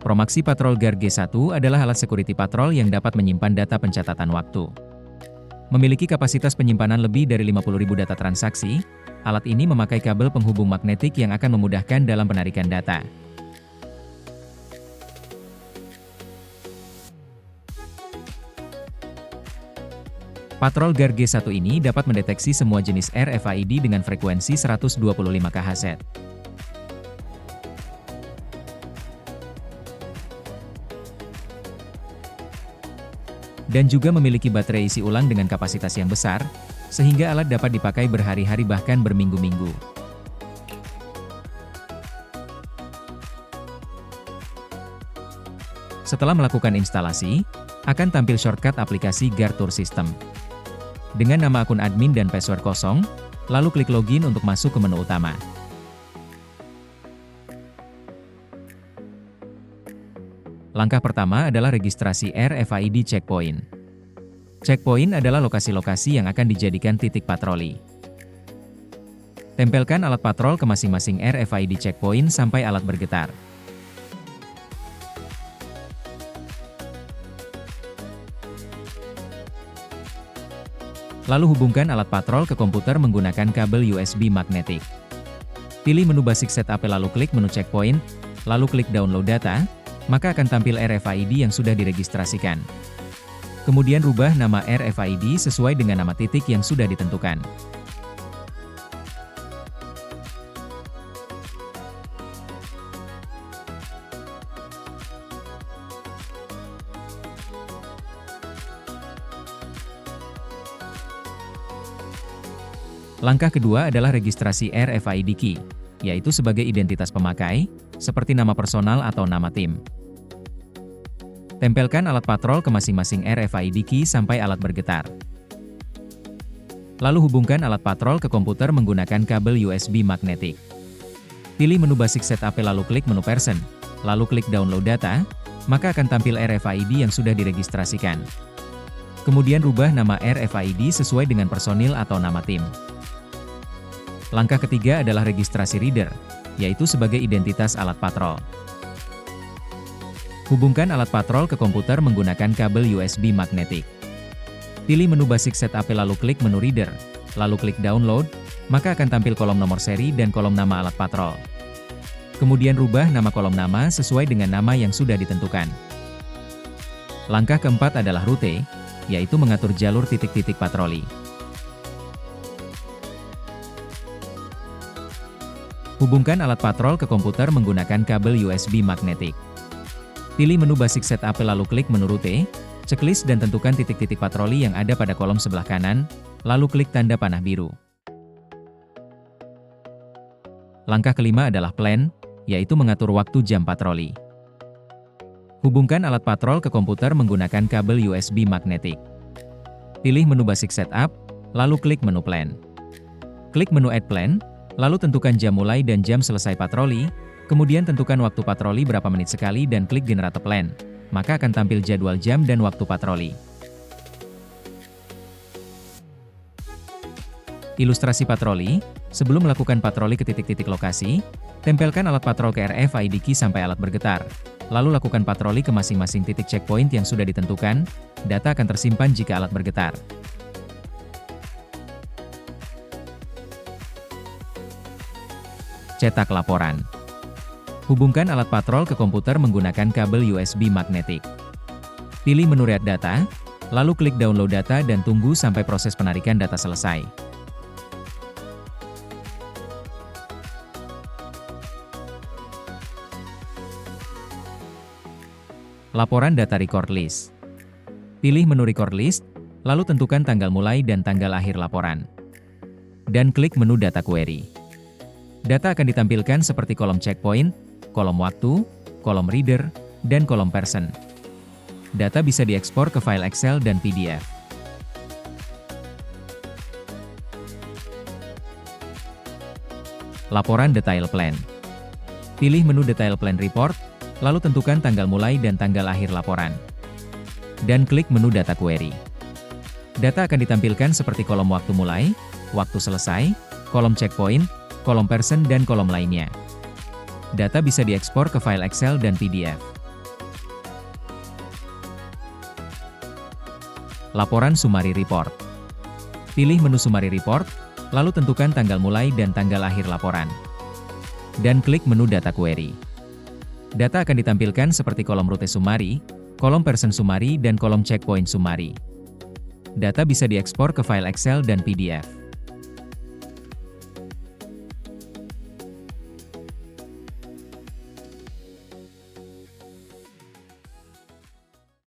Promaxi Patrol Guard G1 adalah alat security patrol yang dapat menyimpan data pencatatan waktu. Memiliki kapasitas penyimpanan lebih dari 50.000 data transaksi, alat ini memakai kabel penghubung magnetik yang akan memudahkan dalam penarikan data. Patrol Guard G1 ini dapat mendeteksi semua jenis RFID dengan frekuensi 125 kHz. Dan juga memiliki baterai isi ulang dengan kapasitas yang besar, sehingga alat dapat dipakai berhari-hari bahkan berminggu-minggu. Setelah melakukan instalasi, akan tampil shortcut aplikasi Guard Tour System. Dengan nama akun admin dan password kosong, lalu klik login untuk masuk ke menu utama. Langkah pertama adalah registrasi RFID checkpoint. Checkpoint adalah lokasi-lokasi yang akan dijadikan titik patroli. Tempelkan alat patrol ke masing-masing RFID checkpoint sampai alat bergetar. Lalu hubungkan alat patrol ke komputer menggunakan kabel USB magnetik. Pilih menu Basic Setup lalu klik menu Checkpoint, lalu klik Download Data, maka akan tampil RFID yang sudah diregistrasikan. Kemudian rubah nama RFID sesuai dengan nama titik yang sudah ditentukan. Langkah kedua adalah registrasi RFID key, yaitu sebagai identitas pemakai, seperti nama personal atau nama tim. Tempelkan alat patrol ke masing-masing RFID key sampai alat bergetar. Lalu hubungkan alat patrol ke komputer menggunakan kabel USB magnetik. Pilih menu Basic Setup lalu klik menu Person, lalu klik Download Data, maka akan tampil RFID yang sudah diregistrasikan. Kemudian rubah nama RFID sesuai dengan personil atau nama tim. Langkah ketiga adalah registrasi reader, yaitu sebagai identitas alat patrol. Hubungkan alat patrol ke komputer menggunakan kabel USB magnetik. Pilih menu Basic Setup lalu klik menu Reader, lalu klik Download, maka akan tampil kolom nomor seri dan kolom nama alat patrol. Kemudian rubah nama kolom nama sesuai dengan nama yang sudah ditentukan. Langkah keempat adalah rute, yaitu mengatur jalur titik-titik patroli. Hubungkan alat patrol ke komputer menggunakan kabel USB magnetik. Pilih menu Basic Setup lalu klik menu Rute, checklist dan tentukan titik-titik patroli yang ada pada kolom sebelah kanan, lalu klik tanda panah biru. Langkah kelima adalah Plan, yaitu mengatur waktu jam patroli. Hubungkan alat patrol ke komputer menggunakan kabel USB magnetik. Pilih menu Basic Setup, lalu klik menu Plan. Klik menu Add Plan, lalu tentukan jam mulai dan jam selesai patroli, kemudian tentukan waktu patroli berapa menit sekali dan klik Generate Plan, maka akan tampil jadwal jam dan waktu patroli. Ilustrasi patroli, sebelum melakukan patroli ke titik-titik lokasi, tempelkan alat patrol ke RFID key sampai alat bergetar, lalu lakukan patroli ke masing-masing titik checkpoint yang sudah ditentukan, data akan tersimpan jika alat bergetar. Cetak laporan. Hubungkan alat patrol ke komputer menggunakan kabel USB magnetik. Pilih menu Read Data, lalu klik Download Data dan tunggu sampai proses penarikan data selesai. Laporan data Record List. Pilih menu Record List, lalu tentukan tanggal mulai dan tanggal akhir laporan. Dan klik menu Data Query. Data akan ditampilkan seperti kolom checkpoint, kolom waktu, kolom reader, dan kolom person. Data bisa diekspor ke file Excel dan PDF. Laporan Detail Plan. Pilih menu Detail Plan Report, lalu tentukan tanggal mulai dan tanggal akhir laporan. Dan klik menu Data Query. Data akan ditampilkan seperti kolom waktu mulai, waktu selesai, kolom checkpoint, kolom person dan kolom lainnya. Data bisa diekspor ke file Excel dan PDF. Laporan Summary Report. Pilih menu Summary Report, lalu tentukan tanggal mulai dan tanggal akhir laporan. Dan klik menu Data Query. Data akan ditampilkan seperti kolom Rute Summary, kolom Person Summary dan kolom Checkpoint Summary. Data bisa diekspor ke file Excel dan PDF.